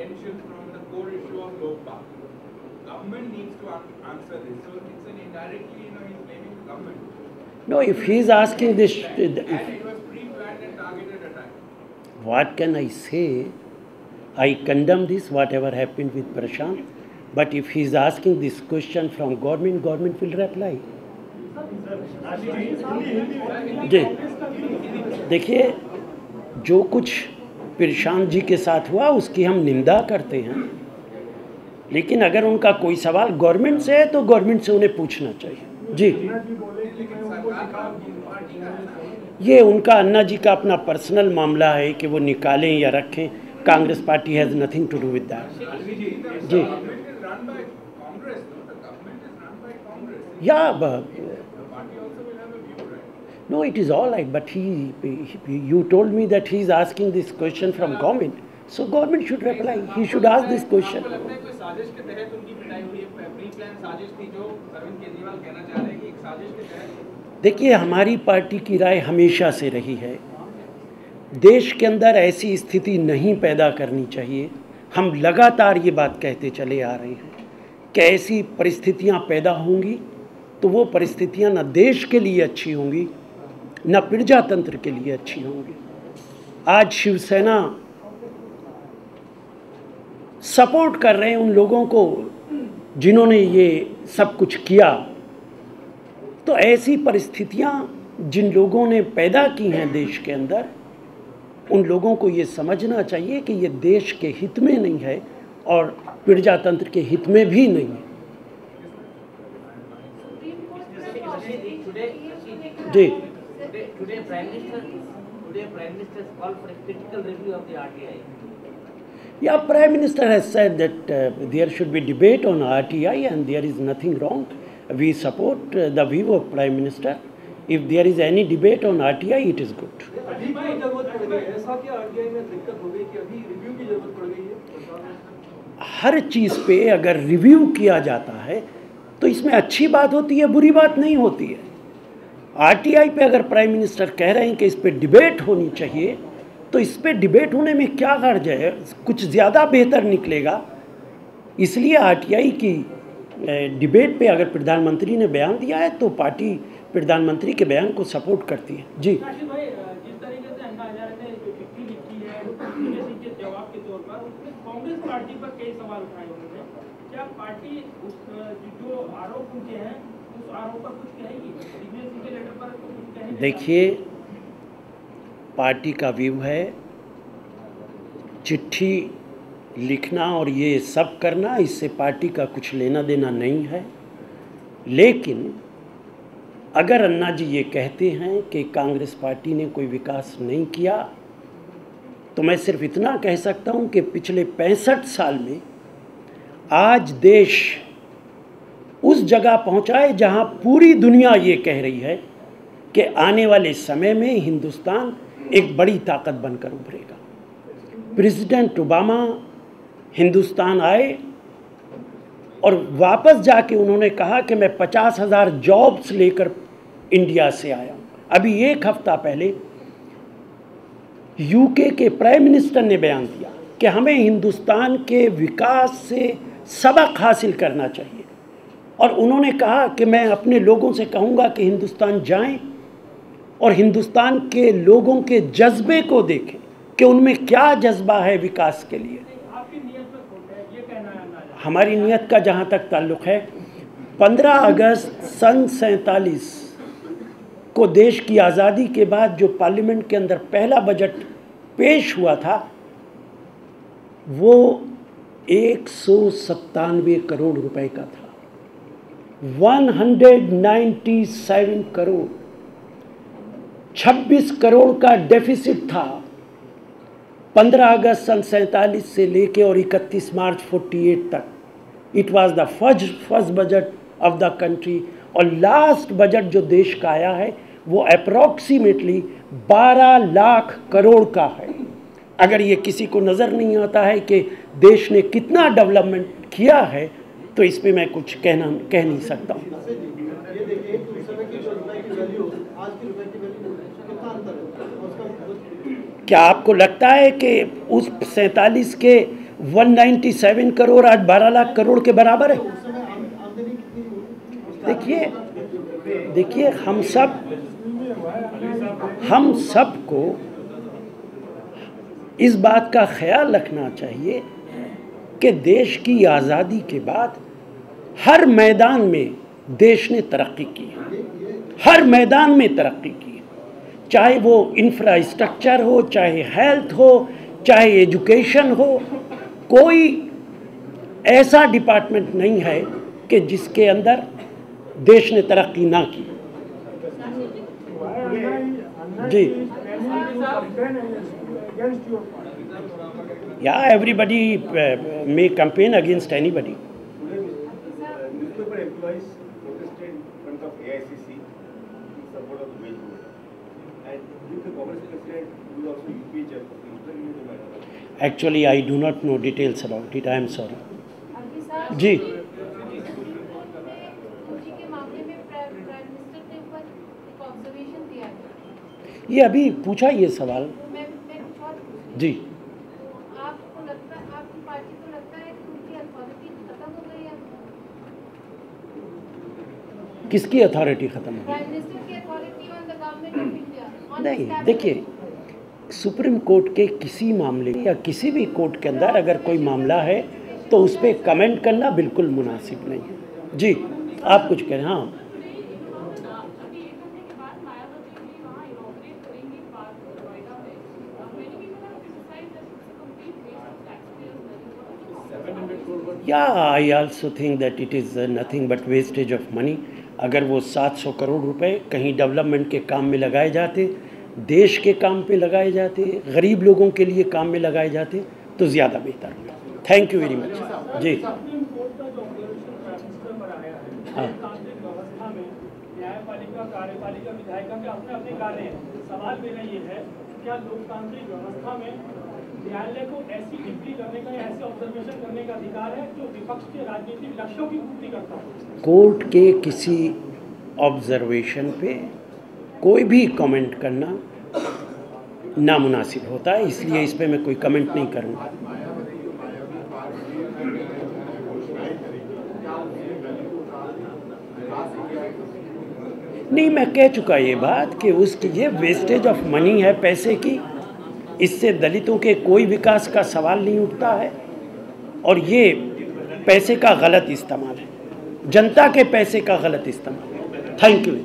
attention from the core issue of Lokpal. Government needs to answer this. So it's an indirectly, he's blaming the government. No, if he is asking this, and it was pre-planned and targeted attack. What can I say? I condemn this, whatever happened with Prashant. But if he is asking this question from government, government will reply. जी देखिए, जो कुछ प्रशांत जी के साथ हुआ उसकी हम निंदा करते हैं, लेकिन अगर उनका कोई सवाल गवर्नमेंट से है तो गवर्नमेंट से उन्हें पूछना चाहिए। जी, ये उनका अन्ना जी का अपना पर्सनल मामला है कि वो निकालें या रखें। Congress party has nothing to do with that. जी, या no, it is all right, but you told me that he is asking this question from government, so government should reply. He should ask this question. आपको लगता है कोई साजिश के तहत उनकी पिटाई हुई है? प्री प्लान साजिश थी जो अरविंद केजरीवाल कहना चाह रहे हैं कि एक साजिश के तहत? देखिए, हमारी पार्टी की राय हमेशा से रही है, देश के अंदर ऐसी स्थिति नहीं पैदा करनी चाहिए। हम लगातार ये बात कहते चले आ रहे हैं कि ऐसी परिस्थितियाँ पैदा होंगी तो वो परिस्थितियाँ न देश के लिए अच्छी होंगी न प्रजातंत्र के लिए अच्छी होंगी। आज शिवसेना सपोर्ट कर रहे हैं उन लोगों को जिन्होंने ये सब कुछ किया, तो ऐसी परिस्थितियां जिन लोगों ने पैदा की हैं देश के अंदर, उन लोगों को ये समझना चाहिए कि ये देश के हित में नहीं है और प्रजातंत्र के हित में भी नहीं है। जी, Today, Prime Minister's called for a critical review of the RTI. Yeah, Prime Minister has said that there should be debate on RTI and there is nothing wrong. We support the view of Prime Minister. If there is any debate on RTI, it is good. हर चीज़ पे अगर review किया जाता है तो इसमें अच्छी बात होती है, बुरी बात नहीं होती है। आरटीआई पे अगर प्राइम मिनिस्टर कह रहे हैं कि इस पे डिबेट होनी चाहिए, तो इस पे डिबेट होने में क्या हर्ज है? कुछ ज़्यादा बेहतर निकलेगा। इसलिए आरटीआई की डिबेट पे अगर प्रधानमंत्री ने बयान दिया है तो पार्टी प्रधानमंत्री के बयान को सपोर्ट करती है। जी, जिस तरीके से अन्ना हजारे ने जो चिट्ठी लिखी है के जवाब के तौर पर, उसमें कांग्रेस पार्टी पर कई सवाल उठाए उन्होंने। क्या पार्टी जो आरोप उनके हैं उस आरोप पर कुछ कहेगी? के लेटर पर कुछ कहेगी? देखिए, पार्टी का व्यू है चिट्ठी लिखना और ये सब करना, इससे पार्टी का कुछ लेना देना नहीं है। लेकिन अगर अन्ना जी ये कहते हैं कि कांग्रेस पार्टी ने कोई विकास नहीं किया, तो मैं सिर्फ इतना कह सकता हूँ कि पिछले 65 साल में आज देश उस जगह पहुँचा है जहाँ पूरी दुनिया ये कह रही है कि आने वाले समय में हिंदुस्तान एक बड़ी ताकत बनकर उभरेगा। प्रेसिडेंट ओबामा हिंदुस्तान आए और वापस जाके उन्होंने कहा कि मैं 50,000 जॉब्स लेकर इंडिया से आया हूँ। अभी एक हफ्ता पहले यूके के प्राइम मिनिस्टर ने बयान दिया कि हमें हिंदुस्तान के विकास से सबक हासिल करना चाहिए, और उन्होंने कहा कि मैं अपने लोगों से कहूँगा कि हिंदुस्तान जाएं और हिंदुस्तान के लोगों के जज्बे को देखें कि उनमें क्या जज्बा है विकास के लिए। हमारी नीयत का जहाँ तक ताल्लुक़ है, 15 अगस्त सन 47 को देश की आज़ादी के बाद जो पार्लियामेंट के अंदर पहला बजट पेश हुआ था, वो 197 करोड़ रुपए का था। 197 करोड़, 26 करोड़ का डेफिसिट था 15 अगस्त सन 47 से लेके और 31 मार्च 48 तक। It was the first budget of the country, और लास्ट बजट जो देश का आया है वो अप्रॉक्सीमेटली 12 लाख करोड़ का है। अगर ये किसी को नज़र नहीं आता है कि देश ने कितना डेवलपमेंट किया है, तो इस पे मैं कुछ कह नहीं सकता हूँ। क्या आपको लगता है कि उस 47 के 197 करोड़ आज 12 लाख करोड़ के बराबर है। देखिए हम सबको इस बात का ख्याल रखना चाहिए कि देश की आज़ादी के बाद हर मैदान में देश ने तरक्की की है, हर मैदान में तरक्की की है, चाहे वो इंफ्रास्ट्रक्चर हो, चाहे हेल्थ हो, चाहे एजुकेशन हो। कोई ऐसा डिपार्टमेंट नहीं है कि जिसके अंदर देश ने तरक्की ना की। जी या everybody may campaign against anybody. Newspaper employees protested in front of AICC in support of the wage bill. And with the Congress president, who is also UPA chairperson, the matter. Actually, I do not know details about it. I am sorry. जी ये अभी पूछा ये सवाल जी। आपको लगता है, आपकी party को लगता है कि उनकी अथॉरिटी खत्म हो गई है? किसकी अथॉरिटी खत्म हो गई? प्राइम मिनिस्टर की authority on the government of India. नहीं, देखिए सुप्रीम कोर्ट के किसी मामले या किसी भी कोर्ट के अंदर अगर कोई मामला है तो उस पर कमेंट करना बिल्कुल मुनासिब नहीं है। जी आप कुछ कह रहे हैं? हाँ I also think that it is nothing but wastage of money. अगर वो 700 करोड़ रुपए कहीं डेवलपमेंट के काम में लगाए जाते, देश के काम पे लगाए जाते, गरीब लोगों के लिए काम में लगाए जाते तो ज़्यादा बेहतर होता। थैंक यू वेरी मच जी। हाँ न्यायपालिका, कार्यपालिका, विधायिका के अपने अपने कार्य हैं। सवाल मेरा ये है, क्या लोकतांत्रिक व्यवस्था में न्यायालय को ऐसी टिप्पणी करने का या ऐसे ऑब्जर्वेशन करने का अधिकार है जो विपक्ष के राजनीतिक लक्ष्यों की पूर्ति करता हो? कोर्ट के किसी ऑब्जर्वेशन पे कोई भी कमेंट करना नामुनासिब होता है, इसलिए इस पे मैं कोई कमेंट नहीं करूँगा। नहीं, मैं कह चुका ये बात कि उसकी ये वेस्टेज ऑफ मनी है, पैसे की। इससे दलितों के कोई विकास का सवाल नहीं उठता है और ये पैसे का गलत इस्तेमाल है, जनता के पैसे का गलत इस्तेमाल है। Thank you.